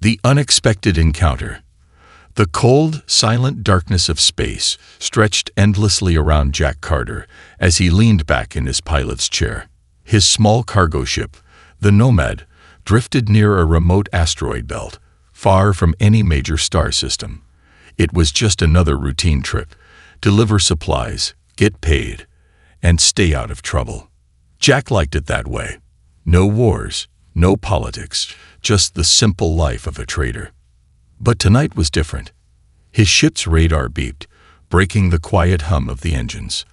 The unexpected encounter. The cold, silent darkness of space stretched endlessly around Jack Carter as he leaned back in his pilot's chair. His small cargo ship, the Nomad, drifted near a remote asteroid belt, far from any major star system. It was just another routine trip: deliver supplies, get paid, and stay out of trouble. Jack liked it that way. No wars, no politics, just the simple life of a trader. But tonight was different. His ship's radar beeped, breaking the quiet hum of the engines.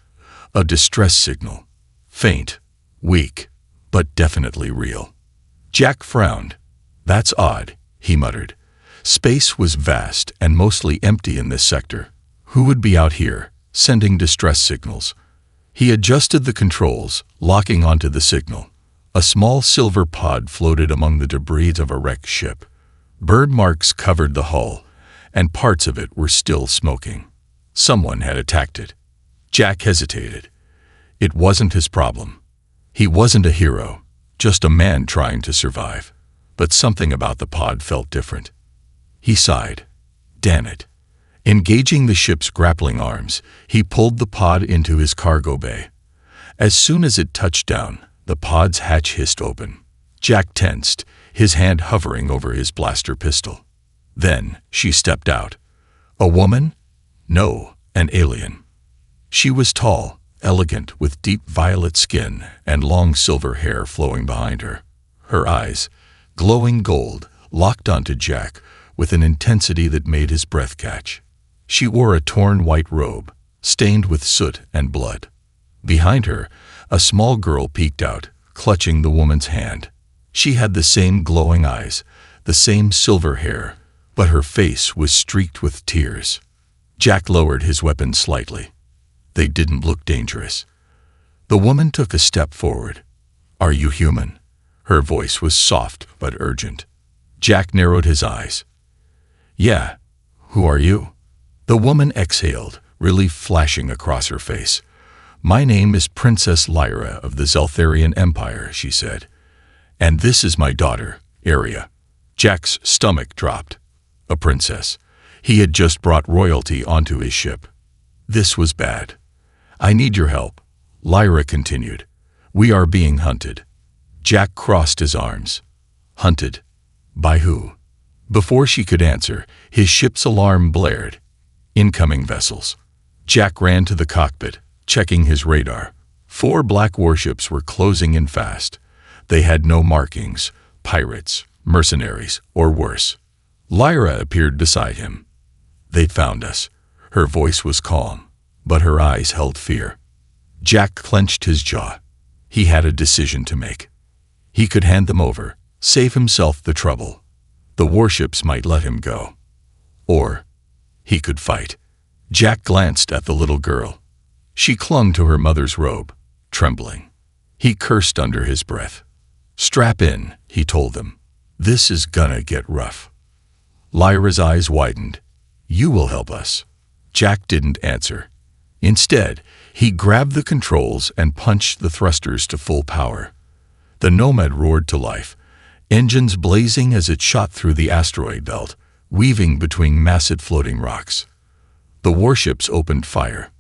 A distress signal. Faint, weak, but definitely real. Jack frowned. "That's odd," he muttered. Space was vast and mostly empty in this sector. Who would be out here, sending distress signals? He adjusted the controls, locking onto the signal. A small silver pod floated among the debris of a wrecked ship. Bird marks covered the hull, and parts of it were still smoking. Someone had attacked it. Jack hesitated. It wasn't his problem. He wasn't a hero, just a man trying to survive. But something about the pod felt different. He sighed. Damn it. Engaging the ship's grappling arms, he pulled the pod into his cargo bay. As soon as it touched down, the pod's hatch hissed open. Jack tensed, his hand hovering over his blaster pistol. Then she stepped out. A woman? No, an alien. She was tall, elegant, with deep violet skin and long silver hair flowing behind her. Her eyes, glowing gold, locked onto Jack with an intensity that made his breath catch. She wore a torn white robe, stained with soot and blood. Behind her, a small girl peeked out, clutching the woman's hand. She had the same glowing eyes, the same silver hair, but her face was streaked with tears. Jack lowered his weapon slightly. They didn't look dangerous. The woman took a step forward. "Are you human?" Her voice was soft but urgent. Jack narrowed his eyes. "Yeah. Who are you?" The woman exhaled, relief flashing across her face. "My name is Princess Lyra of the Zeltharian Empire," she said. "And this is my daughter, Aria." Jack's stomach dropped. A princess. He had just brought royalty onto his ship. This was bad. "I need your help," Lyra continued. "We are being hunted." Jack crossed his arms. Hunted? By who? Before she could answer, his ship's alarm blared. Incoming vessels. Jack ran to the cockpit, checking his radar. 4 black warships were closing in fast. They had no markings: pirates, mercenaries, or worse. Lyra appeared beside him. "They'd found us." Her voice was calm, but her eyes held fear. Jack clenched his jaw. He had a decision to make. He could hand them over, save himself the trouble. The warships might let him go. Or he could fight. Jack glanced at the little girl. She clung to her mother's robe, trembling. He cursed under his breath. "Strap in," he told them. "This is gonna get rough." Lyra's eyes widened. "You will help us." Jack didn't answer. Instead, he grabbed the controls and punched the thrusters to full power. The Nomad roared to life, engines blazing as it shot through the asteroid belt, weaving between massive floating rocks. The warships opened fire.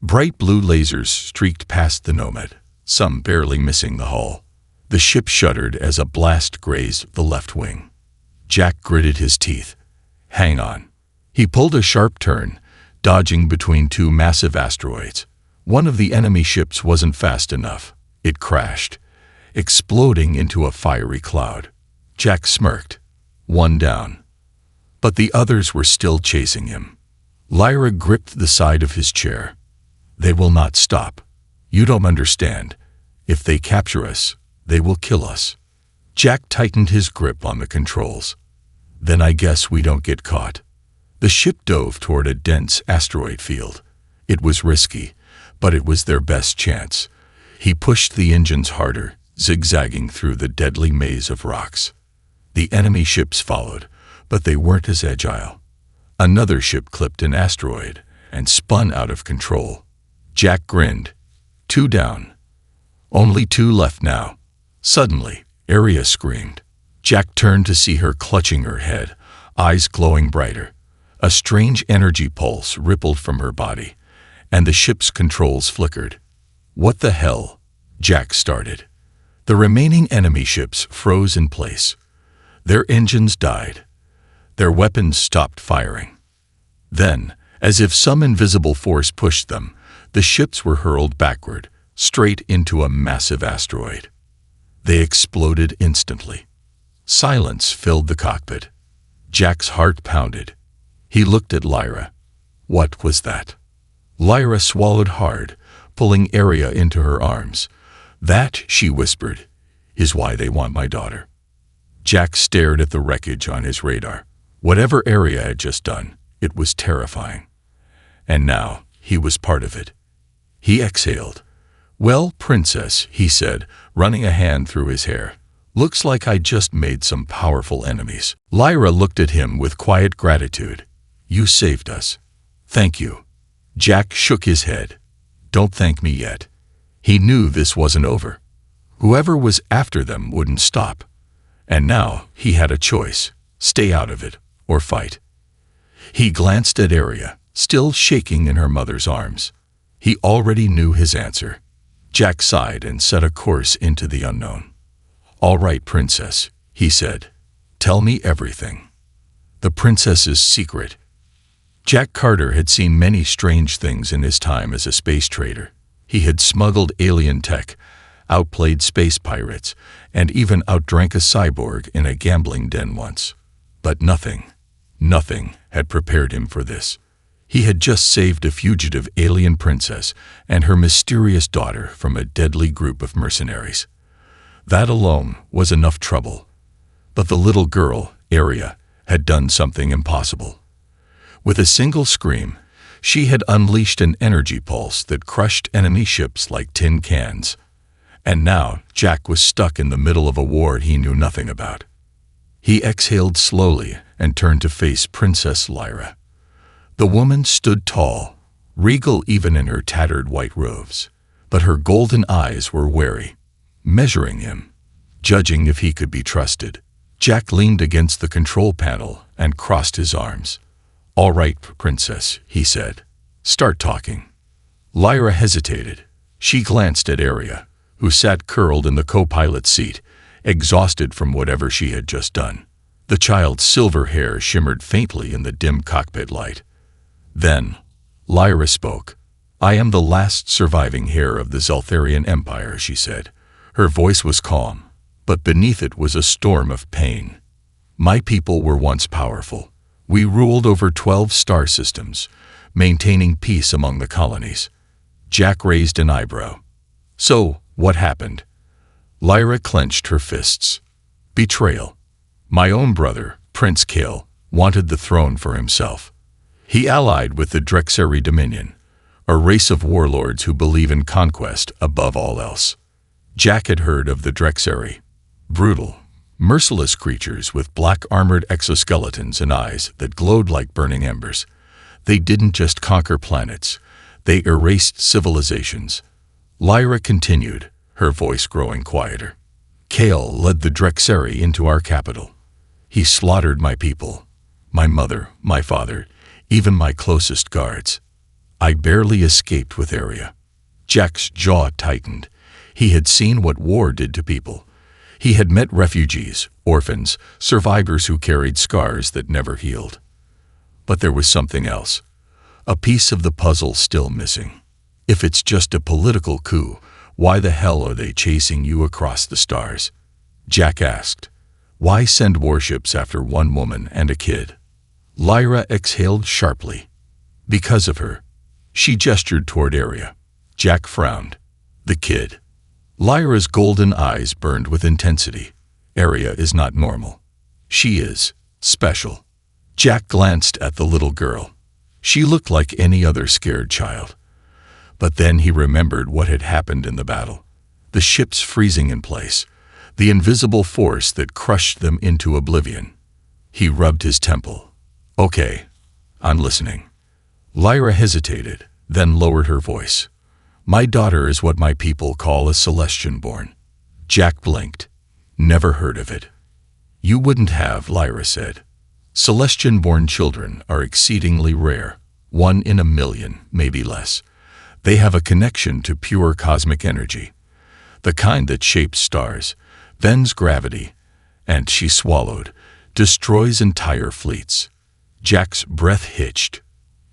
Bright blue lasers streaked past the Nomad, some barely missing the hull. The ship shuddered as a blast grazed the left wing. Jack gritted his teeth. Hang on. He pulled a sharp turn, dodging between 2 massive asteroids. One of the enemy ships wasn't fast enough. It crashed, exploding into a fiery cloud. Jack smirked. 1 down. But the others were still chasing him. Lyra gripped the side of his chair. "They will not stop. You don't understand. If they capture us, they will kill us." Jack tightened his grip on the controls. "Then I guess we don't get caught." The ship dove toward a dense asteroid field. It was risky, but it was their best chance. He pushed the engines harder, zigzagging through the deadly maze of rocks. The enemy ships followed, but they weren't as agile. Another ship clipped an asteroid and spun out of control. Jack grinned. 2 down. Only 2 left now. Suddenly, Aria screamed. Jack turned to see her clutching her head, eyes glowing brighter. A strange energy pulse rippled from her body, and the ship's controls flickered. "What the hell?" Jack started. The remaining enemy ships froze in place. Their engines died. Their weapons stopped firing. Then, as if some invisible force pushed them, the ships were hurled backward, straight into a massive asteroid. They exploded instantly. Silence filled the cockpit. Jack's heart pounded. He looked at Lyra. What was that? Lyra swallowed hard, pulling Aria into her arms. "That," she whispered, "is why they want my daughter." Jack stared at the wreckage on his radar. Whatever Aria had just done, it was terrifying. And now he was part of it. He exhaled. "Well, Princess," he said, running a hand through his hair. "Looks like I just made some powerful enemies." Lyra looked at him with quiet gratitude. "You saved us." "Thank you." Jack shook his head. "Don't thank me yet." He knew this wasn't over. Whoever was after them wouldn't stop. And now he had a choice: stay out of it or fight. He glanced at Aria, still shaking in her mother's arms. He already knew his answer. Jack sighed and set a course into the unknown. "All right, Princess," he said. "Tell me everything." The princess's secret. Jack Carter had seen many strange things in his time as a space trader. He had smuggled alien tech, outplayed space pirates, and even outdrank a cyborg in a gambling den once. But nothing had prepared him for this. He had just saved a fugitive alien princess and her mysterious daughter from a deadly group of mercenaries. That alone was enough trouble. But the little girl, Aria, had done something impossible. With a single scream, she had unleashed an energy pulse that crushed enemy ships like tin cans. And now Jack was stuck in the middle of a war he knew nothing about. He exhaled slowly and turned to face Princess Lyra. The woman stood tall, regal even in her tattered white robes, but her golden eyes were wary, measuring him, judging if he could be trusted. Jack leaned against the control panel and crossed his arms. "All right, Princess," he said. "Start talking." Lyra hesitated. She glanced at Aria, who sat curled in the co-pilot's seat, exhausted from whatever she had just done. The child's silver hair shimmered faintly in the dim cockpit light. Then, Lyra spoke. "I am the last surviving heir of the Zeltharian Empire," she said. Her voice was calm, but beneath it was a storm of pain. "My people were once powerful. We ruled over 12 star systems, maintaining peace among the colonies." Jack raised an eyebrow. "So, what happened?" Lyra clenched her fists. "Betrayal. My own brother, Prince Kale, wanted the throne for himself. He allied with the Drexari Dominion, a race of warlords who believe in conquest above all else." Jack had heard of the Drexari. Brutal, merciless creatures with black armored exoskeletons and eyes that glowed like burning embers. They didn't just conquer planets, they erased civilizations. Lyra continued, her voice growing quieter. "Kale led the Drexari into our capital. He slaughtered my people, my mother, my father, even my closest guards. I barely escaped with Aria." Jack's jaw tightened. He had seen what war did to people. He had met refugees, orphans, survivors who carried scars that never healed. But there was something else. A piece of the puzzle still missing. If it's just a political coup, why the hell are they chasing you across the stars? Jack asked. Why send warships after one woman and a kid? Lyra exhaled sharply. Because of her. She gestured toward Aria. Jack frowned. The kid. Lyra's golden eyes burned with intensity. Aria is not normal. She is special. Jack glanced at the little girl. She looked like any other scared child. But then he remembered what had happened in the battle. The ships freezing in place. The invisible force that crushed them into oblivion. He rubbed his temple. Okay, I'm listening. Lyra hesitated, then lowered her voice. My daughter is what my people call a Celestian born. Jack blinked. Never heard of it. You wouldn't have, Lyra said. Celestian-born children are exceedingly rare, 1 in a million, maybe less. They have a connection to pure cosmic energy, the kind that shapes stars, bends gravity, and, she swallowed, destroys entire fleets. Jack's breath hitched.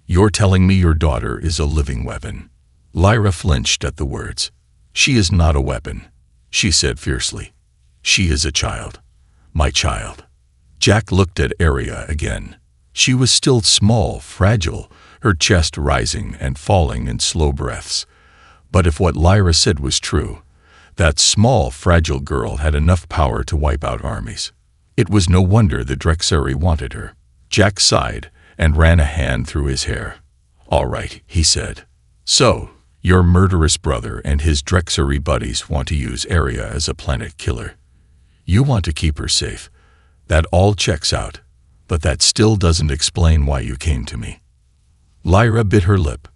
You're telling me your daughter is a living weapon? Lyra flinched at the words. She is not a weapon, she said fiercely. She is a child. My child. Jack looked at Aria again. She was still small, fragile, her chest rising and falling in slow breaths. But if what Lyra said was true, that small, fragile girl had enough power to wipe out armies. It was no wonder the Drexari wanted her. Jack sighed and ran a hand through his hair. All right, he said. So, your murderous brother and his Drexari buddies want to use Aria as a planet killer. You want to keep her safe. That all checks out, but that still doesn't explain why you came to me. Lyra bit her lip.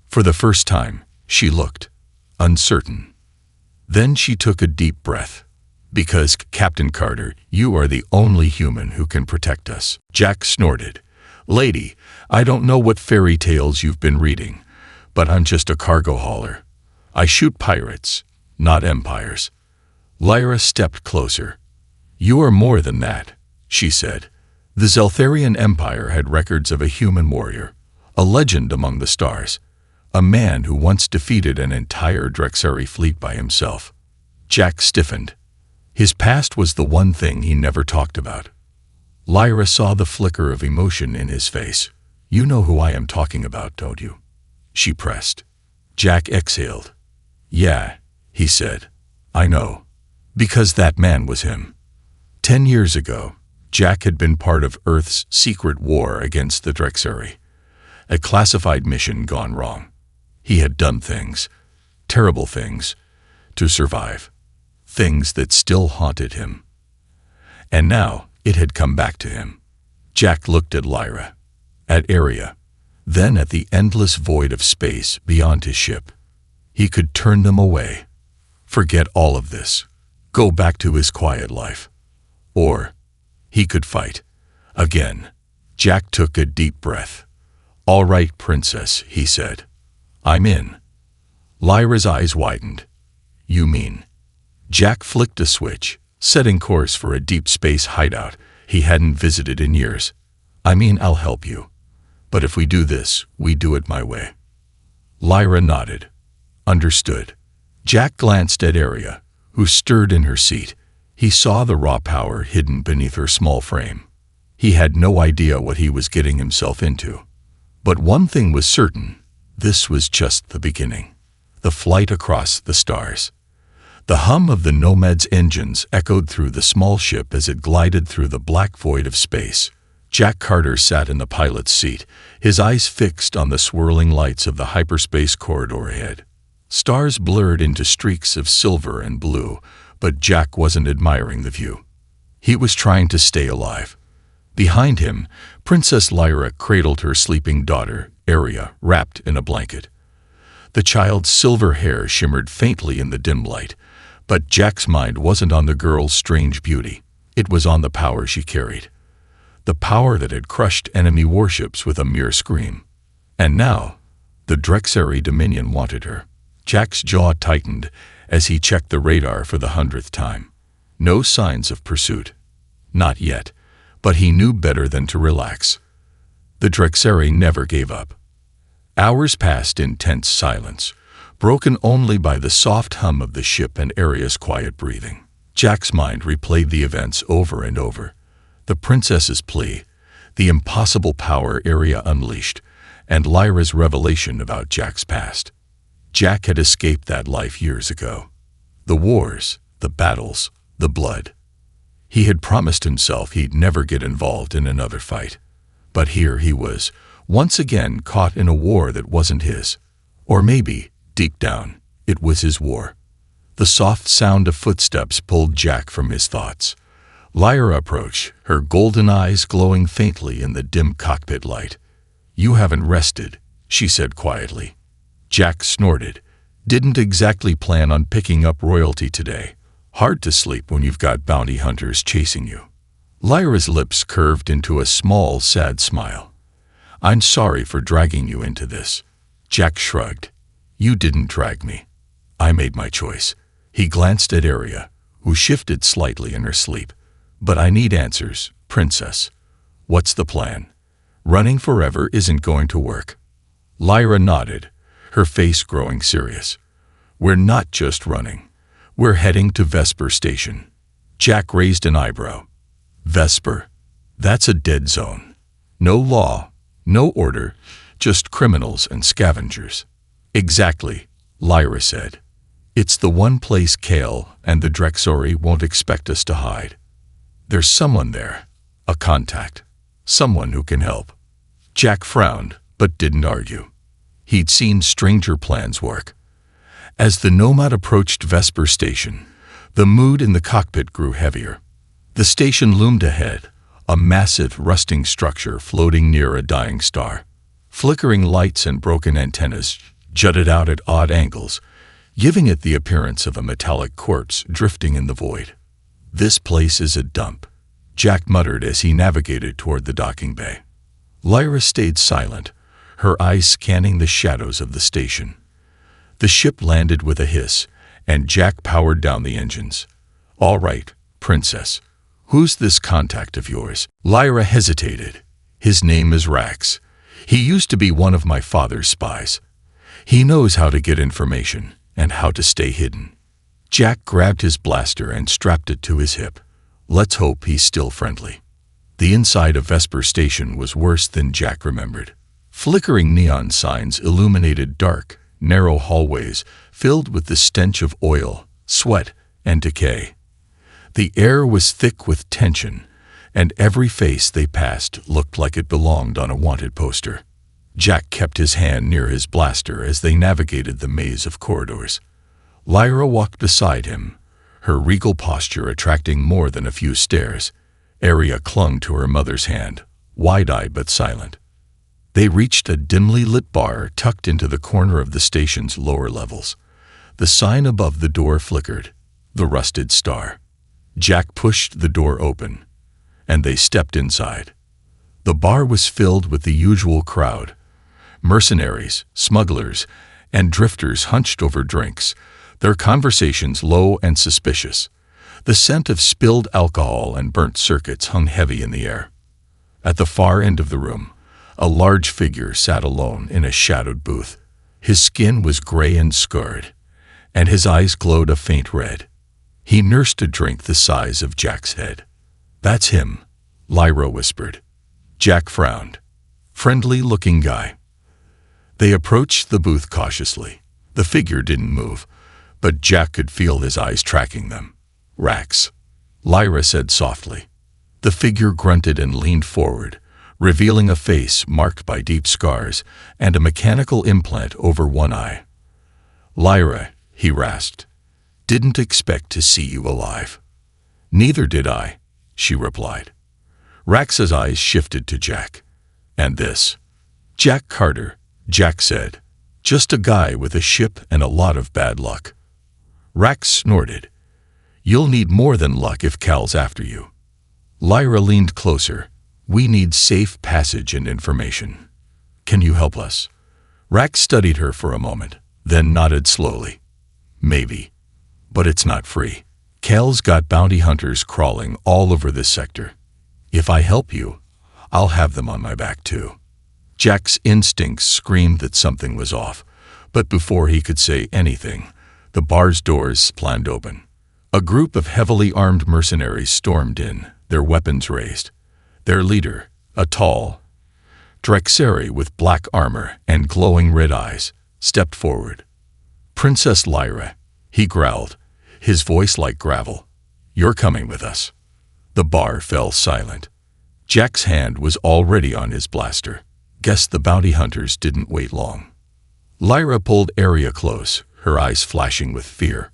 For the first time, she looked uncertain. Then she took a deep breath. Because, Captain Carter, you are the only human who can protect us. Jack snorted. Lady, I don't know what fairy tales you've been reading, but I'm just a cargo hauler. I shoot pirates, not empires. Lyra stepped closer. You are more than that, she said. The Zeltharian Empire had records of a human warrior, a legend among the stars, a man who once defeated an entire Drexari fleet by himself. Jack stiffened. His past was the one thing he never talked about. Lyra saw the flicker of emotion in his face. You know who I am talking about, don't you? She pressed. Jack exhaled. Yeah, he said. I know. Because that man was him. 10 years ago, Jack had been part of Earth's secret war against the Drexari. A classified mission gone wrong. He had done things, terrible things, to survive. Things that still haunted him. And now it had come back to him. Jack looked at Lyra, at Aria, then at the endless void of space beyond his ship. He could turn them away. Forget all of this. Go back to his quiet life. Or he could fight. Again. Jack took a deep breath. All right, princess, he said. I'm in. Lyra's eyes widened. You mean? Jack flicked a switch, setting course for a deep space hideout he hadn't visited in years. I mean, I'll help you. But if we do this, we do it my way. Lyra nodded. Understood. Jack glanced at Aria, who stirred in her seat. He saw the raw power hidden beneath her small frame. He had no idea what he was getting himself into. But one thing was certain. This was just the beginning. The flight across the stars. The hum of the Nomad's engines echoed through the small ship as it glided through the black void of space. Jack Carter sat in the pilot's seat, his eyes fixed on the swirling lights of the hyperspace corridor ahead. Stars blurred into streaks of silver and blue, but Jack wasn't admiring the view. He was trying to stay alive. Behind him, Princess Lyra cradled her sleeping daughter, Aria, wrapped in a blanket. The child's silver hair shimmered faintly in the dim light, but Jack's mind wasn't on the girl's strange beauty. It was on the power she carried. The power that had crushed enemy warships with a mere scream. And now, the Drexari Dominion wanted her. Jack's jaw tightened as he checked the radar for the 100th time. No signs of pursuit. Not yet, but he knew better than to relax. The Drexari never gave up. Hours passed in tense silence, broken only by the soft hum of the ship and Aria's quiet breathing. Jack's mind replayed the events over and over. The princess's plea, the impossible power Aria unleashed, and Lyra's revelation about Jack's past. Jack had escaped that life years ago. The wars, the battles, the blood. He had promised himself he'd never get involved in another fight. But here he was, once again caught in a war that wasn't his. Or maybe, deep down, it was his war. The soft sound of footsteps pulled Jack from his thoughts. Lyra approached, her golden eyes glowing faintly in the dim cockpit light. You haven't rested, she said quietly. Jack snorted. Didn't exactly plan on picking up royalty today. Hard to sleep when you've got bounty hunters chasing you. Lyra's lips curved into a small, sad smile. I'm sorry for dragging you into this. Jack shrugged. You didn't drag me. I made my choice. He glanced at Arya, who shifted slightly in her sleep. But I need answers, Princess. What's the plan? Running forever isn't going to work. Lyra nodded, her face growing serious. We're not just running. We're heading to Vesper Station. Jack raised an eyebrow. Vesper? That's a dead zone. No law, no order, just criminals and scavengers. Exactly, Lyra said. It's the one place Kale and the Drexori won't expect us to hide. There's someone there, a contact, someone who can help. Jack frowned, but didn't argue. He'd seen stranger plans work. As the Nomad approached Vesper Station, the mood in the cockpit grew heavier. The station loomed ahead, a massive, rusting structure floating near a dying star. Flickering lights and broken antennas jutted out at odd angles, giving it the appearance of a metallic corpse drifting in the void. This place is a dump, Jack muttered as he navigated toward the docking bay. Lyra stayed silent, her eyes scanning the shadows of the station. The ship landed with a hiss, and Jack powered down the engines. All right, Princess. Who's this contact of yours? Lyra hesitated. His name is Rax. He used to be one of my father's spies. He knows how to get information and how to stay hidden. Jack grabbed his blaster and strapped it to his hip. Let's hope he's still friendly. The inside of Vesper Station was worse than Jack remembered. Flickering neon signs illuminated dark, narrow hallways filled with the stench of oil, sweat, and decay. The air was thick with tension, and every face they passed looked like it belonged on a wanted poster. Jack kept his hand near his blaster as they navigated the maze of corridors. Lyra walked beside him, her regal posture attracting more than a few stares. Arya clung to her mother's hand, wide-eyed but silent. They reached a dimly lit bar tucked into the corner of the station's lower levels. The sign above the door flickered, the rusted star. Jack pushed the door open, and they stepped inside. The bar was filled with the usual crowd, mercenaries, smugglers, and drifters hunched over drinks, their conversations low and suspicious. The scent of spilled alcohol and burnt circuits hung heavy in the air. At the far end of the room, a large figure sat alone in a shadowed booth. His skin was gray and scarred, and his eyes glowed a faint red. He nursed a drink the size of Jack's head. That's him, Lyra whispered. Jack frowned. Friendly-looking guy. They approached the booth cautiously. The figure didn't move, but Jack could feel his eyes tracking them. Rax, Lyra said softly. The figure grunted and leaned forward, revealing a face marked by deep scars and a mechanical implant over one eye. Lyra, he rasped. Didn't expect to see you alive. Neither did I, she replied. Rax's eyes shifted to Jack. And this? Jack Carter, Jack said. Just a guy with a ship and a lot of bad luck. Rax snorted. You'll need more than luck if Cal's after you. Lyra leaned closer. We need safe passage and information. Can you help us? Rax studied her for a moment, then nodded slowly. Maybe. But it's not free. Cal's got bounty hunters crawling all over this sector. If I help you, I'll have them on my back too. Jack's instincts screamed that something was off, but before he could say anything, the bar's doors splaned open. A group of heavily armed mercenaries stormed in, their weapons raised. Their leader, a tall Drexari with black armor and glowing red eyes, stepped forward. Princess Lyra, he growled, his voice like gravel. You're coming with us. The bar fell silent. Jack's hand was already on his blaster. Guess the bounty hunters didn't wait long. Lyra pulled Arya close, her eyes flashing with fear.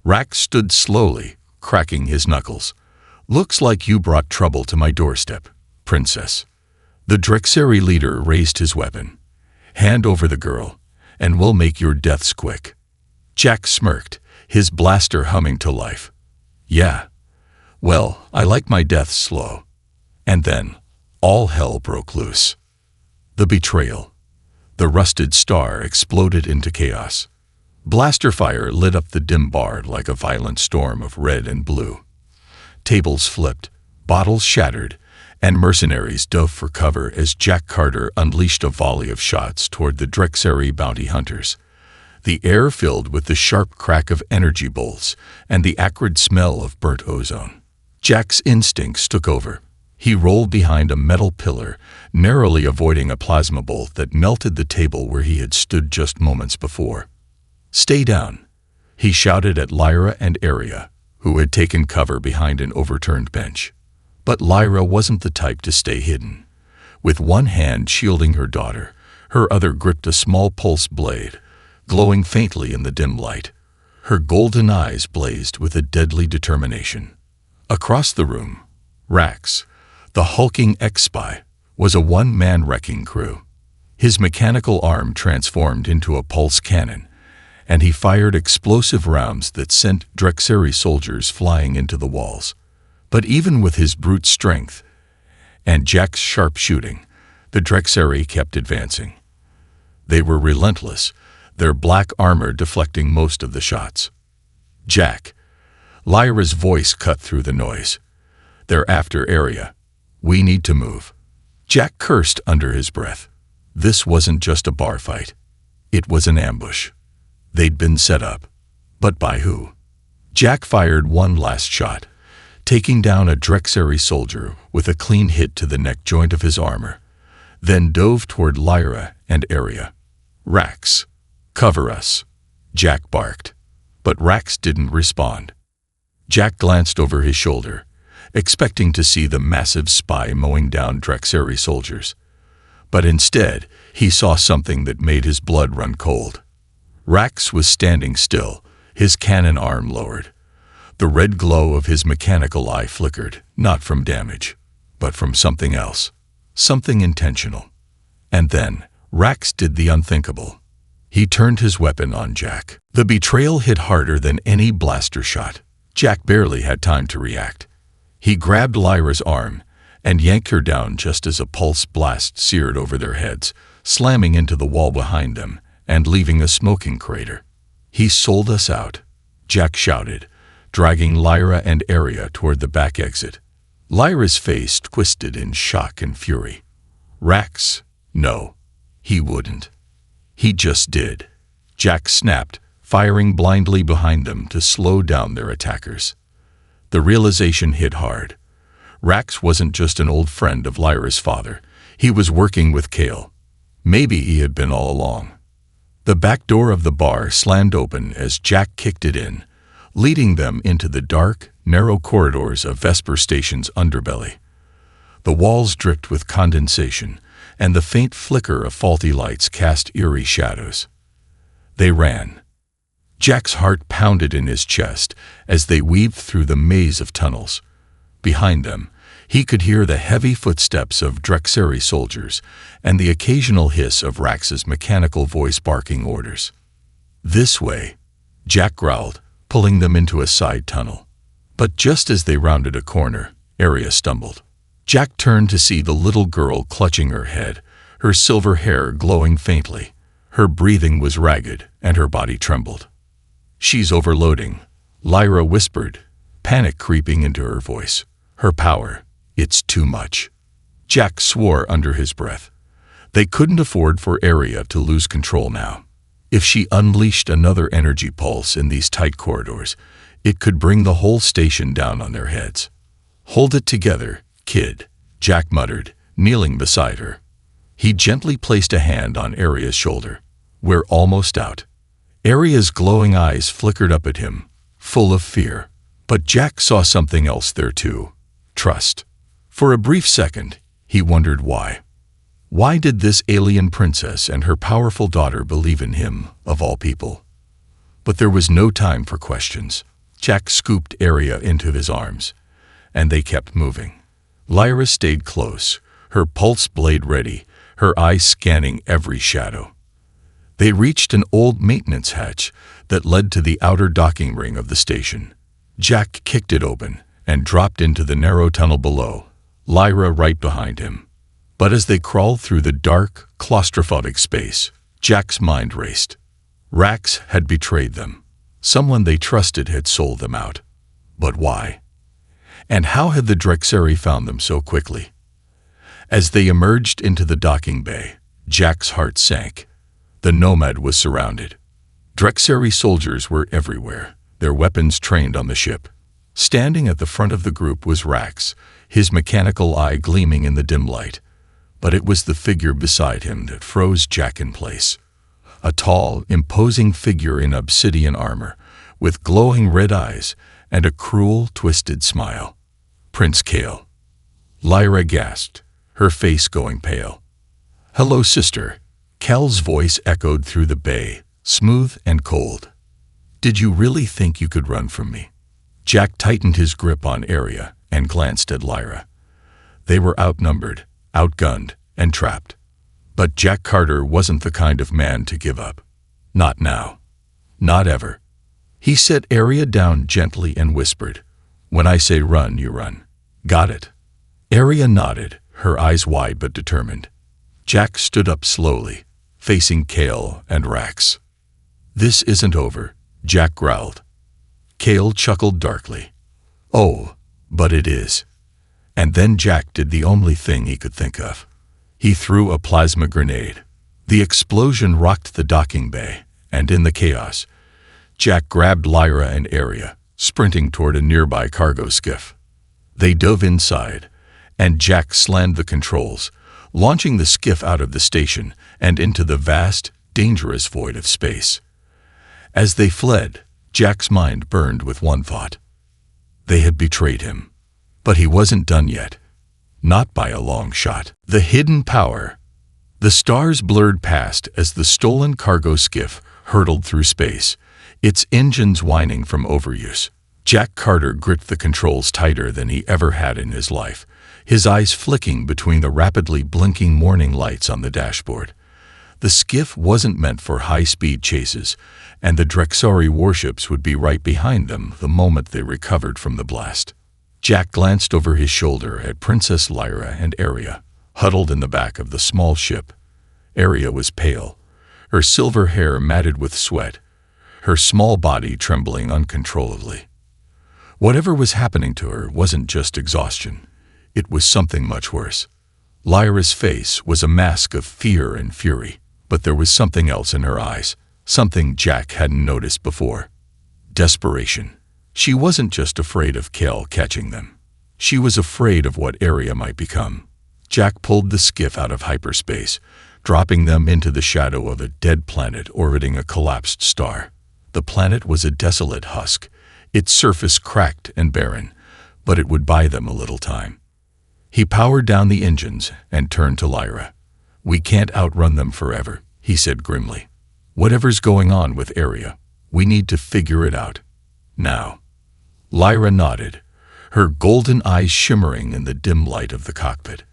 Rax stood slowly, cracking his knuckles. Looks like you brought trouble to my doorstep, Princess. The Drexari leader raised his weapon. Hand over the girl, and we'll make your deaths quick. Jack smirked, his blaster humming to life. Yeah. Well, I like my deaths slow. And then, all hell broke loose. The betrayal. The rusted star exploded into chaos. Blaster fire lit up the dim bar like a violent storm of red and blue. Tables flipped, bottles shattered, and mercenaries dove for cover as Jack Carter unleashed a volley of shots toward the Drexari bounty hunters. The air filled with the sharp crack of energy bolts and the acrid smell of burnt ozone. Jack's instincts took over. He rolled behind a metal pillar, narrowly avoiding a plasma bolt that melted the table where he had stood just moments before. "Stay down," he shouted at Lyra and Aria, who had taken cover behind an overturned bench. But Lyra wasn't the type to stay hidden. With one hand shielding her daughter, her other gripped a small pulse blade, glowing faintly in the dim light. Her golden eyes blazed with a deadly determination. Across the room, Rax, the hulking ex-spy, was a one-man wrecking crew. His mechanical arm transformed into a pulse cannon, and he fired explosive rounds that sent Drexari soldiers flying into the walls. But even with his brute strength and Jack's sharp shooting, the Drexari kept advancing. They were relentless, their black armor deflecting most of the shots. "Jack," Lyra's voice cut through the noise. "They're after Aria. We need to move." Jack cursed under his breath. This wasn't just a bar fight. It was an ambush. They'd been set up. But by who? Jack fired one last shot, taking down a Drexari soldier with a clean hit to the neck joint of his armor, then dove toward Lyra and Aria. "Rax, cover us," Jack barked. But Rax didn't respond. Jack glanced over his shoulder, expecting to see the massive spy mowing down Drexari soldiers. But instead, he saw something that made his blood run cold. Rax was standing still, his cannon arm lowered. The red glow of his mechanical eye flickered, not from damage, but from something else, something intentional. And then, Rax did the unthinkable. He turned his weapon on Jack. The betrayal hit harder than any blaster shot. Jack barely had time to react. He grabbed Lyra's arm and yanked her down just as a pulse blast seared over their heads, slamming into the wall behind them and leaving a smoking crater. "He sold us out," Jack shouted, dragging Lyra and Aria toward the back exit. Lyra's face twisted in shock and fury. "Rax, no, he wouldn't. He just did," Jack snapped, firing blindly behind them to slow down their attackers. The realization hit hard. Rax wasn't just an old friend of Lyra's father. He was working with Kale. Maybe he had been all along. The back door of the bar slammed open as Jack kicked it in, leading them into the dark, narrow corridors of Vesper Station's underbelly. The walls dripped with condensation, and the faint flicker of faulty lights cast eerie shadows. They ran. Jack's heart pounded in his chest as they weaved through the maze of tunnels. Behind them, he could hear the heavy footsteps of Drexari soldiers and the occasional hiss of Rax's mechanical voice barking orders. "This way," Jack growled, pulling them into a side tunnel. But just as they rounded a corner, Aria stumbled. Jack turned to see the little girl clutching her head, her silver hair glowing faintly. Her breathing was ragged, and her body trembled. "She's overloading," Lyra whispered, panic creeping into her voice. "Her power, it's too much." Jack swore under his breath. They couldn't afford for Aria to lose control now. If she unleashed another energy pulse in these tight corridors, it could bring the whole station down on their heads. "Hold it together, kid," Jack muttered, kneeling beside her. He gently placed a hand on Aria's shoulder. "We're almost out." Aria's glowing eyes flickered up at him, full of fear. But Jack saw something else there too. Trust. For a brief second, he wondered why. Why did this alien princess and her powerful daughter believe in him, of all people? But there was no time for questions. Jack scooped Aria into his arms, and they kept moving. Lyra stayed close, her pulse blade ready, her eyes scanning every shadow. They reached an old maintenance hatch that led to the outer docking ring of the station. Jack kicked it open and dropped into the narrow tunnel below, Lyra right behind him. But as they crawled through the dark, claustrophobic space, Jack's mind raced. Rax had betrayed them. Someone they trusted had sold them out. But why? And how had the Drexari found them so quickly? As they emerged into the docking bay, Jack's heart sank. The Nomad was surrounded. Drexari soldiers were everywhere, their weapons trained on the ship. Standing at the front of the group was Rax, his mechanical eye gleaming in the dim light. But it was the figure beside him that froze Jack in place. A tall, imposing figure in obsidian armor, with glowing red eyes and a cruel, twisted smile. Prince Kale. Lyra gasped, her face going pale. "Hello, sister." Kal's voice echoed through the bay, smooth and cold. "Did you really think you could run from me?" Jack tightened his grip on Arya and glanced at Lyra. They were outnumbered, outgunned, and trapped. But Jack Carter wasn't the kind of man to give up. Not now. Not ever. He set Arya down gently and whispered, "When I say run, you run. Got it?" Arya nodded, her eyes wide but determined. Jack stood up slowly, facing Kale and Rax. "This isn't over," Jack growled. Kale chuckled darkly. "Oh, but it is." And then Jack did the only thing he could think of. He threw a plasma grenade. The explosion rocked the docking bay, and in the chaos, Jack grabbed Lyra and Arya, sprinting toward a nearby cargo skiff. They dove inside, and Jack slammed the controls, launching the skiff out of the station and into the vast, dangerous void of space. As they fled, Jack's mind burned with one thought. They had betrayed him. But he wasn't done yet. Not by a long shot. The hidden power. The stars blurred past as the stolen cargo skiff hurtled through space, its engines whining from overuse. Jack Carter gripped the controls tighter than he ever had in his life, his eyes flicking between the rapidly blinking morning lights on the dashboard. The skiff wasn't meant for high-speed chases, and the Drexari warships would be right behind them the moment they recovered from the blast. Jack glanced over his shoulder at Princess Lyra and Arya, huddled in the back of the small ship. Arya was pale, her silver hair matted with sweat, her small body trembling uncontrollably. Whatever was happening to her wasn't just exhaustion. It was something much worse. Lyra's face was a mask of fear and fury, but there was something else in her eyes, something Jack hadn't noticed before. Desperation. She wasn't just afraid of Kale catching them. She was afraid of what Arya might become. Jack pulled the skiff out of hyperspace, dropping them into the shadow of a dead planet orbiting a collapsed star. The planet was a desolate husk, its surface cracked and barren, but it would buy them a little time. He powered down the engines and turned to Lyra. "We can't outrun them forever," he said grimly. "Whatever's going on with Arya, we need to figure it out. Now." Lyra nodded, her golden eyes shimmering in the dim light of the cockpit.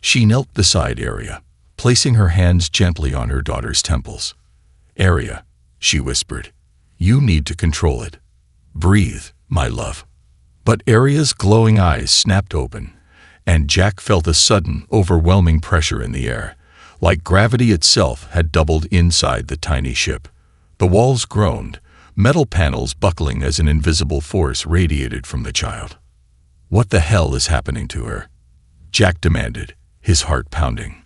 She knelt beside Arya, placing her hands gently on her daughter's temples. "Arya," she whispered, "you need to control it. Breathe, my love." But Arya's glowing eyes snapped open, and Jack felt a sudden, overwhelming pressure in the air, like gravity itself had doubled inside the tiny ship. The walls groaned, metal panels buckling as an invisible force radiated from the child. "What the hell is happening to her?" Jack demanded, his heart pounding.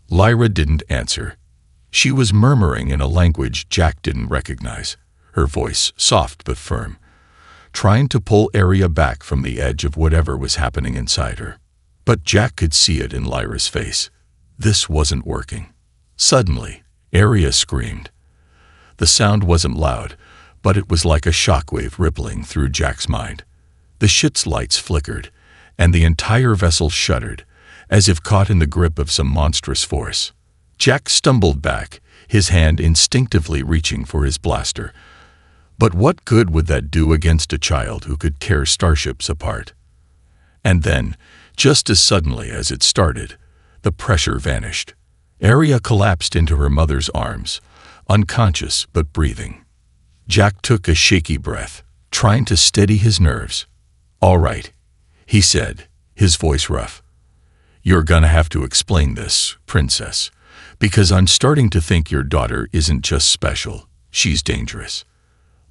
Lyra didn't answer. She was murmuring in a language Jack didn't recognize, her voice soft but firm, trying to pull Arya back from the edge of whatever was happening inside her. But Jack could see it in Lyra's face. This wasn't working. Suddenly, Arya screamed. The sound wasn't loud, but it was like a shockwave rippling through Jack's mind. The ship's lights flickered, and the entire vessel shuddered, as if caught in the grip of some monstrous force. Jack stumbled back, his hand instinctively reaching for his blaster. But what good would that do against a child who could tear starships apart? And then, just as suddenly as it started, the pressure vanished. Arya collapsed into her mother's arms, unconscious but breathing. Jack took a shaky breath, trying to steady his nerves. "All right," he said, his voice rough. "You're gonna have to explain this, Princess, because I'm starting to think your daughter isn't just special, she's dangerous."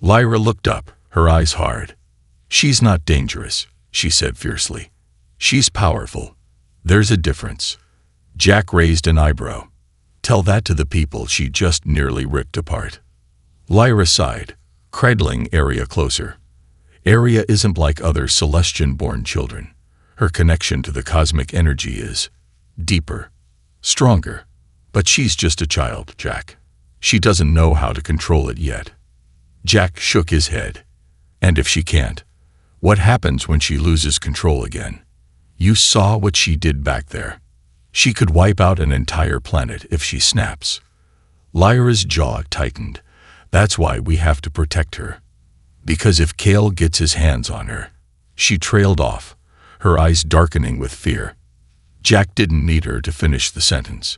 Lyra looked up, her eyes hard. "She's not dangerous," she said fiercely. "She's powerful. There's a difference." Jack raised an eyebrow. "Tell that to the people she just nearly ripped apart." Lyra sighed, cradling Aria closer. Aria isn't like other Celestian-born children. Her connection to the cosmic energy is deeper, stronger. But she's just a child, Jack. She doesn't know how to control it yet. Jack shook his head. "And if she can't, what happens when she loses control again? You saw what she did back there. She could wipe out an entire planet if she snaps." Lyra's jaw tightened. "That's why we have to protect her. Because if Kale gets his hands on her..." She trailed off, her eyes darkening with fear. Jack didn't need her to finish the sentence.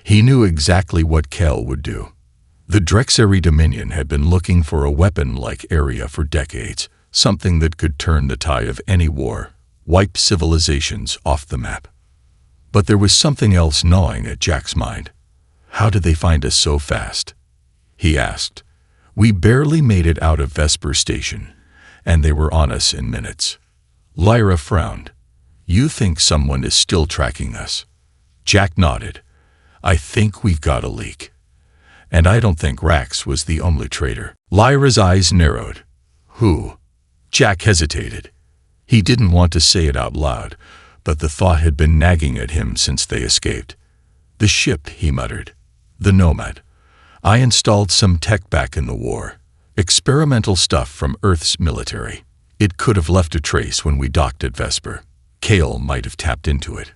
He knew exactly what Kale would do. The Drexari Dominion had been looking for a weapon like Aria for decades, something that could turn the tide of any war, wipe civilizations off the map. But there was something else gnawing at Jack's mind. "How did they find us so fast?" he asked. "We barely made it out of Vesper Station, and they were on us in minutes." Lyra frowned. "You think someone is still tracking us?" Jack nodded. "I think we've got a leak. And I don't think Rax was the only traitor." Lyra's eyes narrowed. "Who?" Jack hesitated. He didn't want to say it out loud, but the thought had been nagging at him since they escaped. "The ship," he muttered. "The Nomad. I installed some tech back in the war. Experimental stuff from Earth's military. It could have left a trace when we docked at Vesper. Kale might have tapped into it."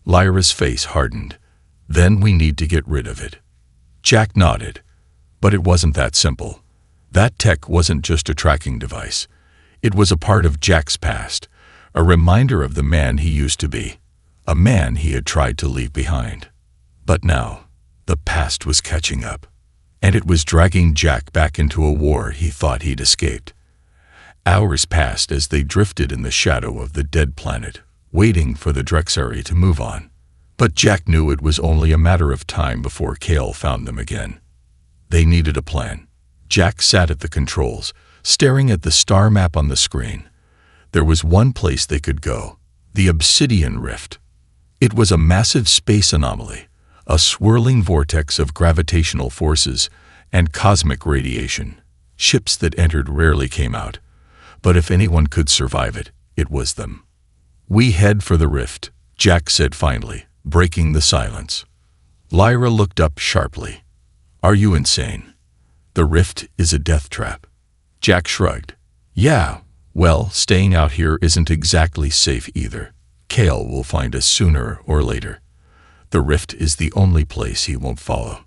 Lyra's face hardened. "Then we need to get rid of it." Jack nodded. But it wasn't that simple. That tech wasn't just a tracking device. It was a part of Jack's past, a reminder of the man he used to be, a man he had tried to leave behind. But now, the past was catching up, and it was dragging Jack back into a war he thought he'd escaped. Hours passed as they drifted in the shadow of the dead planet, waiting for the Drexari to move on. But Jack knew it was only a matter of time before Kale found them again. They needed a plan. Jack sat at the controls, staring at the star map on the screen. There was one place they could go, the Obsidian Rift. It was a massive space anomaly, a swirling vortex of gravitational forces and cosmic radiation. Ships that entered rarely came out, but if anyone could survive it, it was them. "We head for the rift," Jack said finally, breaking the silence. Lyra looked up sharply. "Are you insane? The rift is a death trap." Jack shrugged. "Yeah, well, staying out here isn't exactly safe either. Kale will find us sooner or later. The rift is the only place he won't follow."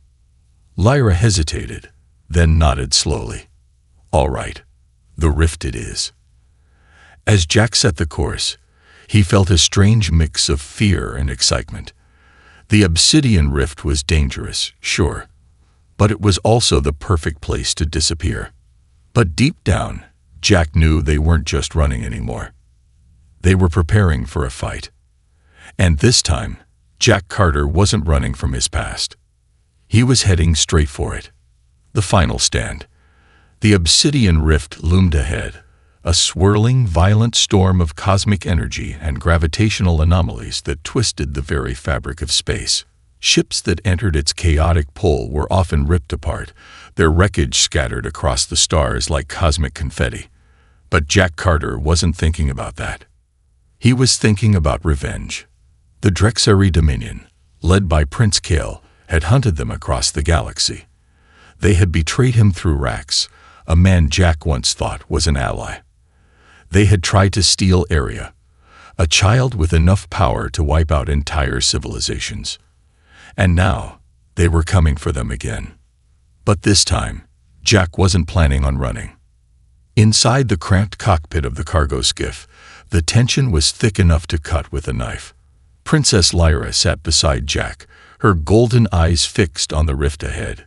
Lyra hesitated, then nodded slowly. "All right, the rift it is." As Jack set the course, he felt a strange mix of fear and excitement. The Obsidian Rift was dangerous, sure, but it was also the perfect place to disappear. But deep down, Jack knew they weren't just running anymore. They were preparing for a fight. And this time, Jack Carter wasn't running from his past. He was heading straight for it. The final stand. The Obsidian Rift loomed ahead, a swirling, violent storm of cosmic energy and gravitational anomalies that twisted the very fabric of space. Ships that entered its chaotic pull were often ripped apart, their wreckage scattered across the stars like cosmic confetti. But Jack Carter wasn't thinking about that. He was thinking about revenge. The Drexari Dominion, led by Prince Kale, had hunted them across the galaxy. They had betrayed him through Rax, a man Jack once thought was an ally. They had tried to steal Aria, a child with enough power to wipe out entire civilizations. And now, they were coming for them again. But this time, Jack wasn't planning on running. Inside the cramped cockpit of the cargo skiff, the tension was thick enough to cut with a knife. Princess Lyra sat beside Jack, her golden eyes fixed on the rift ahead.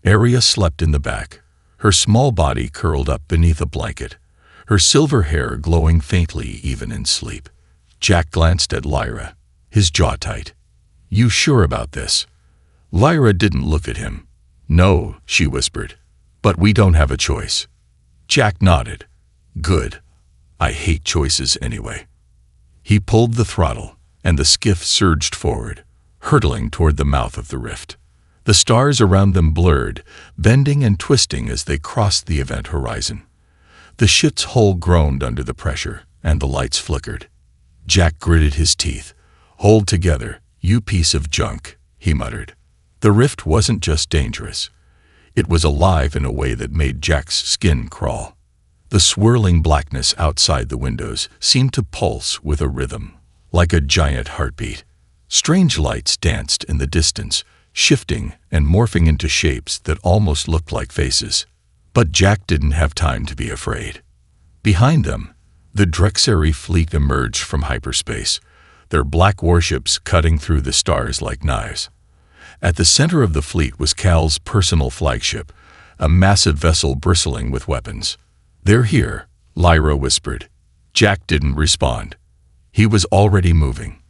Aria slept in the back, her small body curled up beneath a blanket, her silver hair glowing faintly even in sleep. Jack glanced at Lyra. his jaw tight. "You sure about this?" Lyra didn't look at him. "No," she whispered. "But we don't have a choice." Jack nodded. "Good. I hate choices anyway." He pulled the throttle, and the skiff surged forward, hurtling toward the mouth of the rift. The stars around them blurred, bending and twisting as they crossed the event horizon. The ship's hull groaned under the pressure, and the lights flickered. Jack gritted his teeth. "Hold together, you piece of junk," he muttered. The rift wasn't just dangerous. It was alive in a way that made Jack's skin crawl. The swirling blackness outside the windows seemed to pulse with a rhythm, like a giant heartbeat. Strange lights danced in the distance, shifting and morphing into shapes that almost looked like faces. But Jack didn't have time to be afraid. Behind them, the Drexari fleet emerged from hyperspace, their black warships cutting through the stars like knives. At the center of the fleet was Cal's personal flagship, a massive vessel bristling with weapons. "They're here," Lyra whispered. Jack didn't respond. He was already moving.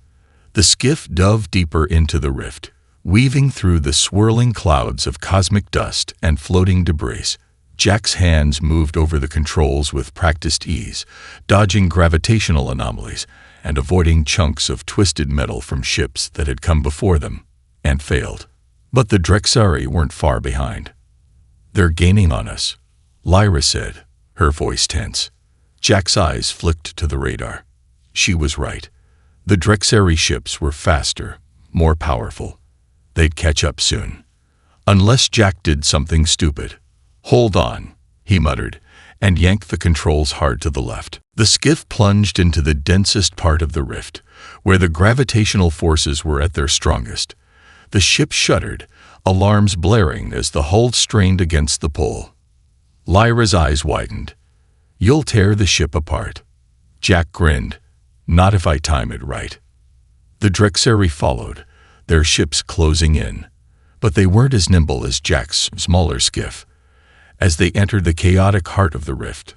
The skiff dove deeper into the rift, weaving through the swirling clouds of cosmic dust and floating debris. Jack's hands moved over the controls with practiced ease, dodging gravitational anomalies and avoiding chunks of twisted metal from ships that had come before them and failed. But the Drexari weren't far behind. "They're gaining on us," Lyra said, her voice tense. Jack's eyes flicked to the radar. She was right. The Drexari ships were faster, more powerful. They'd catch up soon. Unless Jack did something stupid. "Hold on," he muttered, and yanked the controls hard to the left. The skiff plunged into the densest part of the rift, where the gravitational forces were at their strongest. The ship shuddered, alarms blaring as the hull strained against the pole. Lyra's eyes widened. "You'll tear the ship apart." Jack grinned. "Not if I time it right." The Drexari followed, their ships closing in. But they weren't as nimble as Jack's smaller skiff. As they entered the chaotic heart of the rift,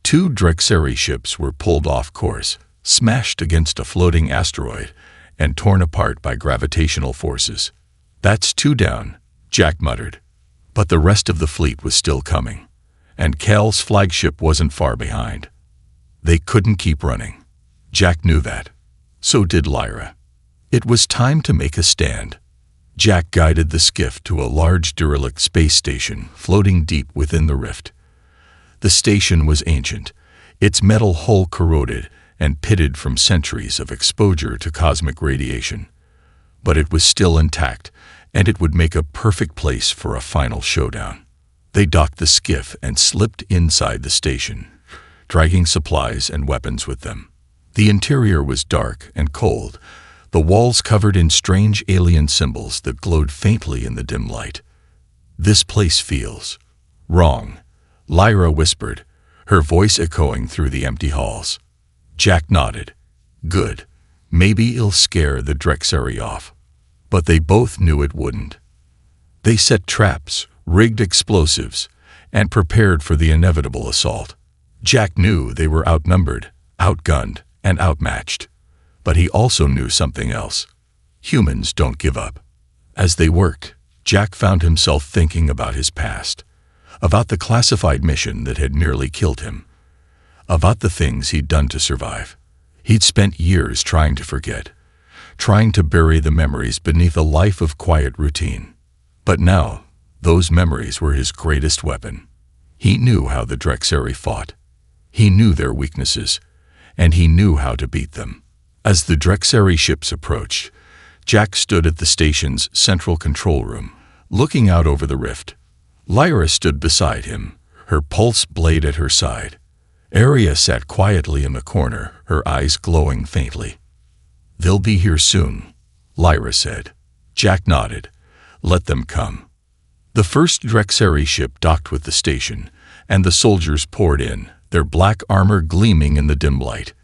2 Drexari ships were pulled off course, smashed against a floating asteroid, and torn apart by gravitational forces. "That's 2 down," Jack muttered. But the rest of the fleet was still coming, and Cal's flagship wasn't far behind. They couldn't keep running. Jack knew that. So did Lyra. It was time to make a stand. Jack guided the skiff to a large derelict space station floating deep within the rift. The station was ancient, its metal hull corroded and pitted from centuries of exposure to cosmic radiation. But it was still intact, and it would make a perfect place for a final showdown. They docked the skiff and slipped inside the station, dragging supplies and weapons with them. The interior was dark and cold, the walls covered in strange alien symbols that glowed faintly in the dim light. "This place feels wrong," Lyra whispered, her voice echoing through the empty halls. Jack nodded. "Good. Maybe it'll scare the Drexari off." But they both knew it wouldn't. They set traps, rigged explosives, and prepared for the inevitable assault. Jack knew they were outnumbered, outgunned, and outmatched. But he also knew something else. Humans don't give up. As they worked, Jack found himself thinking about his past, about the classified mission that had nearly killed him, about the things he'd done to survive. He'd spent years trying to forget, trying to bury the memories beneath a life of quiet routine. But now, those memories were his greatest weapon. He knew how the Drexari fought. He knew their weaknesses, and he knew how to beat them. As the Drexari ships approached, Jack stood at the station's central control room, looking out over the rift. Lyra stood beside him, her pulse blade at her side. Aria sat quietly in the corner, her eyes glowing faintly. "They'll be here soon," Lyra said. Jack nodded. "Let them come." The first Drexari ship docked with the station, and the soldiers poured in, their black armor gleaming in the dim light.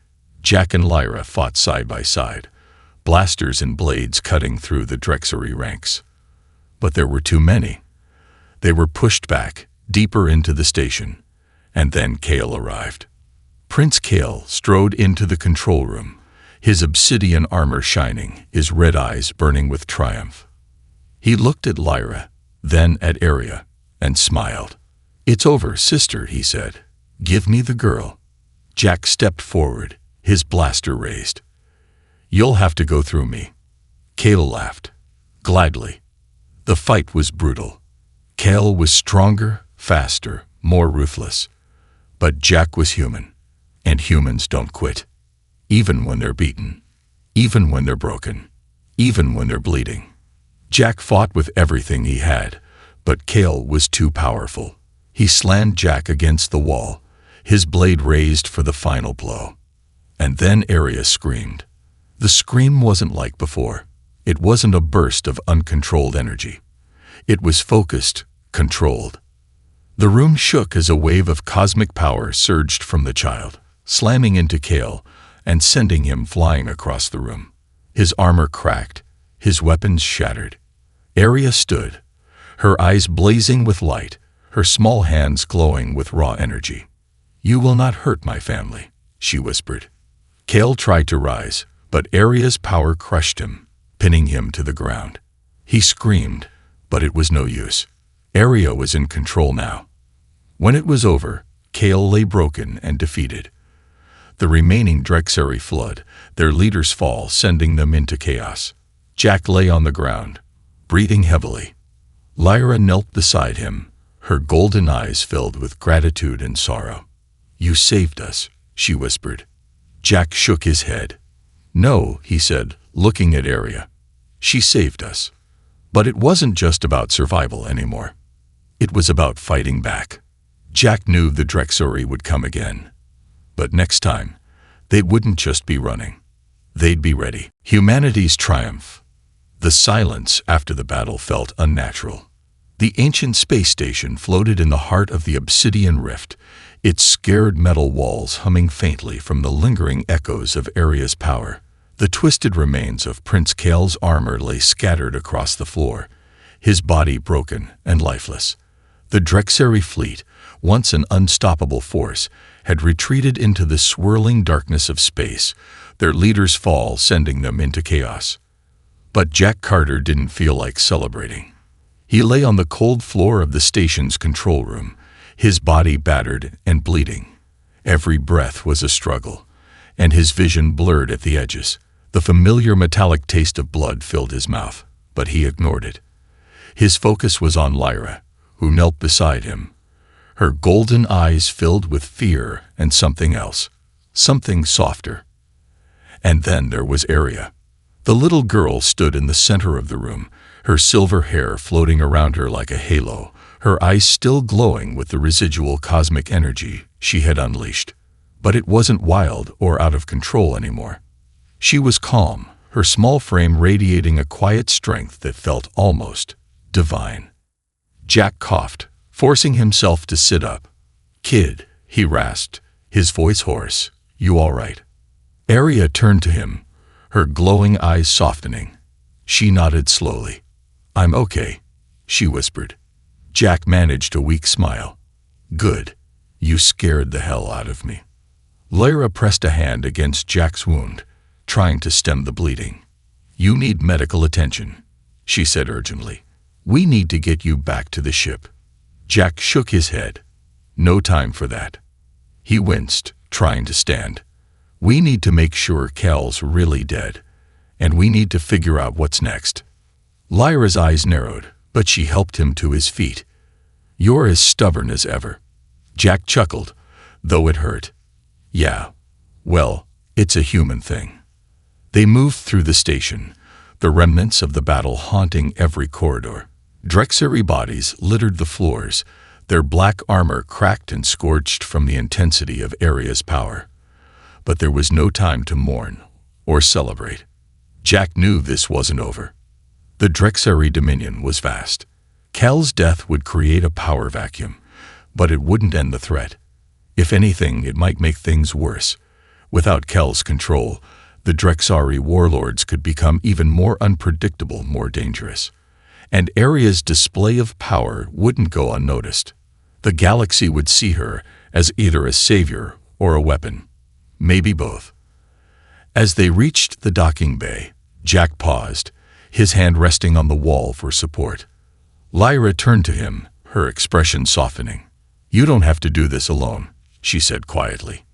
Jack and Lyra fought side by side, blasters and blades cutting through the Drexari ranks. But there were too many. They were pushed back, deeper into the station, and then Cal arrived. Prince Cal strode into the control room, his obsidian armor shining, his red eyes burning with triumph. He looked at Lyra, then at Aria, and smiled. "It's over, sister," he said. "Give me the girl." Jack stepped forward, his blaster raised. "You'll have to go through me." Kale laughed. Gladly. The fight was brutal. Kale was stronger, faster, more ruthless. But Jack was human, and humans don't quit. Even when they're beaten. Even when they're broken. Even when they're bleeding. Jack fought with everything he had, but Kale was too powerful. He slammed Jack against the wall, his blade raised for the final blow. And then Aria screamed. The scream wasn't like before. It wasn't a burst of uncontrolled energy. It was focused, controlled. The room shook as a wave of cosmic power surged from the child, slamming into Kale and sending him flying across the room. His armor cracked, his weapons shattered. Aria stood, her eyes blazing with light, her small hands glowing with raw energy. "You will not hurt my family," she whispered. Kale tried to rise, but Aria's power crushed him, pinning him to the ground. He screamed, but it was no use. Aria was in control now. When it was over, Kale lay broken and defeated. The remaining Drexari flood, their leaders fall, sending them into chaos. Jack lay on the ground, breathing heavily. Lyra knelt beside him, her golden eyes filled with gratitude and sorrow. "You saved us," she whispered. Jack shook his head. "No," he said, looking at Aria. "She saved us. But it wasn't just about survival anymore. It was about fighting back." Jack knew the Drexari would come again. But next time, they wouldn't just be running. They'd be ready. Humanity's triumph. The silence after the battle felt unnatural. The ancient space station floated in the heart of the obsidian rift, its scared metal walls humming faintly from the lingering echoes of Aria's power. The twisted remains of Prince Kale's armor lay scattered across the floor, his body broken and lifeless. The Drexari fleet, once an unstoppable force, had retreated into the swirling darkness of space, their leaders' fall sending them into chaos. But Jack Carter didn't feel like celebrating. He lay on the cold floor of the station's control room, his body battered and bleeding. Every breath was a struggle, and his vision blurred at the edges. The familiar metallic taste of blood filled his mouth, but he ignored it. His focus was on Lyra, who knelt beside him, her golden eyes filled with fear and something else, something softer. And then there was Aria. The little girl stood in the center of the room, her silver hair floating around her like a halo, her eyes still glowing with the residual cosmic energy she had unleashed. But it wasn't wild or out of control anymore. She was calm, her small frame radiating a quiet strength that felt almost divine. Jack coughed, forcing himself to sit up. "Kid," he rasped, his voice hoarse, "you all right?" Aria turned to him, her glowing eyes softening. She nodded slowly. "I'm okay," she whispered. Jack managed a weak smile. "Good. You scared the hell out of me." Lyra pressed a hand against Jack's wound, trying to stem the bleeding. "You need medical attention," she said urgently. "We need to get you back to the ship." Jack shook his head. "No time for that." He winced, trying to stand. "We need to make sure Cal's really dead, and we need to figure out what's next." Lyra's eyes narrowed, but she helped him to his feet. "You're as stubborn as ever." Jack chuckled, though it hurt. "Yeah, well, it's a human thing." They moved through the station, the remnants of the battle haunting every corridor. Drexari bodies littered the floors, their black armor cracked and scorched from the intensity of Aria's power. But there was no time to mourn or celebrate. Jack knew this wasn't over. The Drexari dominion was vast. Cal's death would create a power vacuum, but it wouldn't end the threat. If anything, it might make things worse. Without Cal's control, the Drexari warlords could become even more unpredictable, more dangerous. And Aria's display of power wouldn't go unnoticed. The galaxy would see her as either a savior or a weapon, maybe both. As they reached the docking bay, Jack paused, his hand resting on the wall for support. Lyra turned to him, her expression softening. "You don't have to do this alone," she said quietly.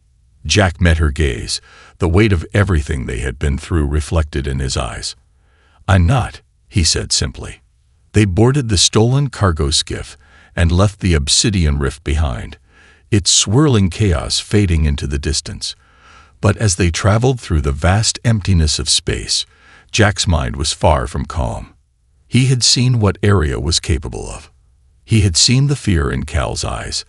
Jack met her gaze, the weight of everything they had been through reflected in his eyes. "I'm not," he said simply. They boarded the stolen cargo skiff and left the obsidian rift behind, its swirling chaos fading into the distance. But as they traveled through the vast emptiness of space, Jack's mind was far from calm. He had seen what Aria was capable of. He had seen the fear in Cal's eyes,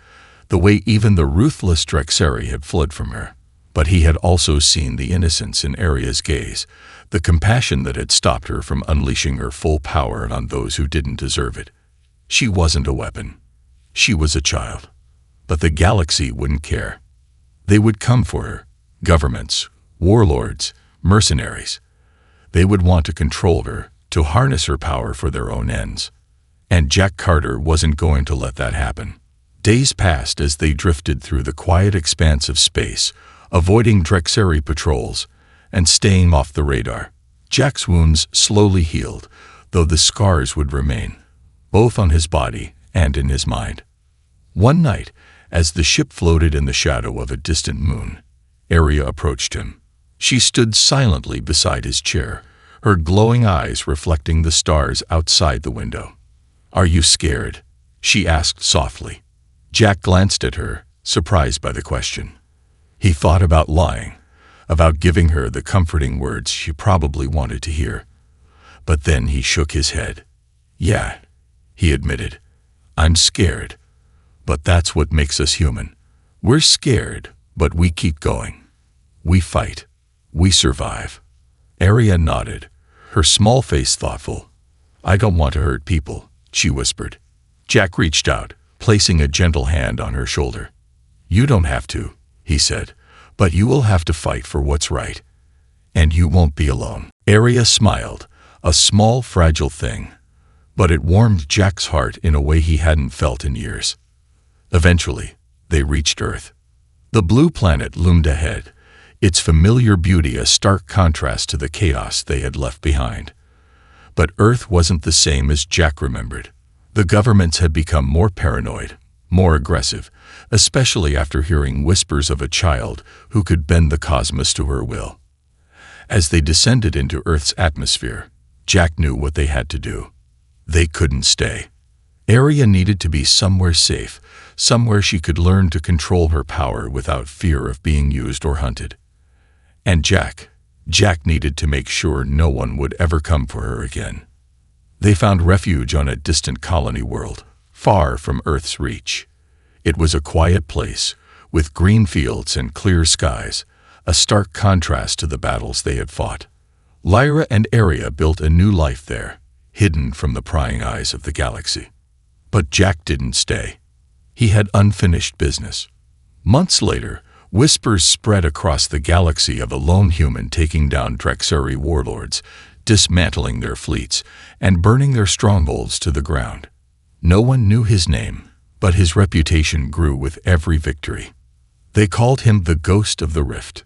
the way even the ruthless Drexari had fled from her. But he had also seen the innocence in Aria's gaze, the compassion that had stopped her from unleashing her full power on those who didn't deserve it. She wasn't a weapon. She was a child. But the galaxy wouldn't care. They would come for her. Governments, warlords, mercenaries. They would want to control her, to harness her power for their own ends. And Jack Carter wasn't going to let that happen. Days passed as they drifted through the quiet expanse of space, avoiding Drexari patrols and staying off the radar. Jack's wounds slowly healed, though the scars would remain, both on his body and in his mind. One night, as the ship floated in the shadow of a distant moon, Aria approached him. She stood silently beside his chair, her glowing eyes reflecting the stars outside the window. "Are you scared?" she asked softly. Jack glanced at her, surprised by the question. He thought about lying, about giving her the comforting words she probably wanted to hear. But then he shook his head. "Yeah," he admitted, "I'm scared. But that's what makes us human. We're scared, but we keep going. We fight. We survive." Aria nodded, her small face thoughtful. "I don't want to hurt people," she whispered. Jack reached out, placing a gentle hand on her shoulder. "You don't have to," he said, "but you will have to fight for what's right. And you won't be alone." Aria smiled, a small, fragile thing, but it warmed Jack's heart in a way he hadn't felt in years. Eventually, they reached Earth. The blue planet loomed ahead, its familiar beauty a stark contrast to the chaos they had left behind. But Earth wasn't the same as Jack remembered. The governments had become more paranoid, more aggressive, especially after hearing whispers of a child who could bend the cosmos to her will. As they descended into Earth's atmosphere, Jack knew what they had to do. They couldn't stay. Aria needed to be somewhere safe, somewhere she could learn to control her power without fear of being used or hunted. And Jack needed to make sure no one would ever come for her again. They found refuge on a distant colony world, far from Earth's reach. It was a quiet place, with green fields and clear skies, a stark contrast to the battles they had fought. Lyra and Aria built a new life there, hidden from the prying eyes of the galaxy. But Jack didn't stay. He had unfinished business. Months later, whispers spread across the galaxy of a lone human taking down Drexari warlords, dismantling their fleets, and burning their strongholds to the ground. No one knew his name, but his reputation grew with every victory. They called him the Ghost of the Rift.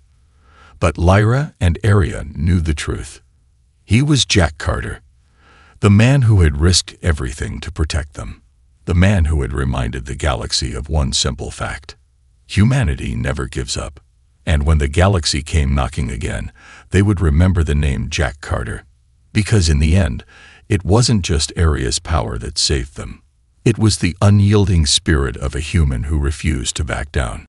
But Lyra and Aria knew the truth. He was Jack Carter, the man who had risked everything to protect them, the man who had reminded the galaxy of one simple fact. Humanity never gives up. And when the galaxy came knocking again, they would remember the name Jack Carter. Because in the end, it wasn't just Aria's power that saved them. It was the unyielding spirit of a human who refused to back down.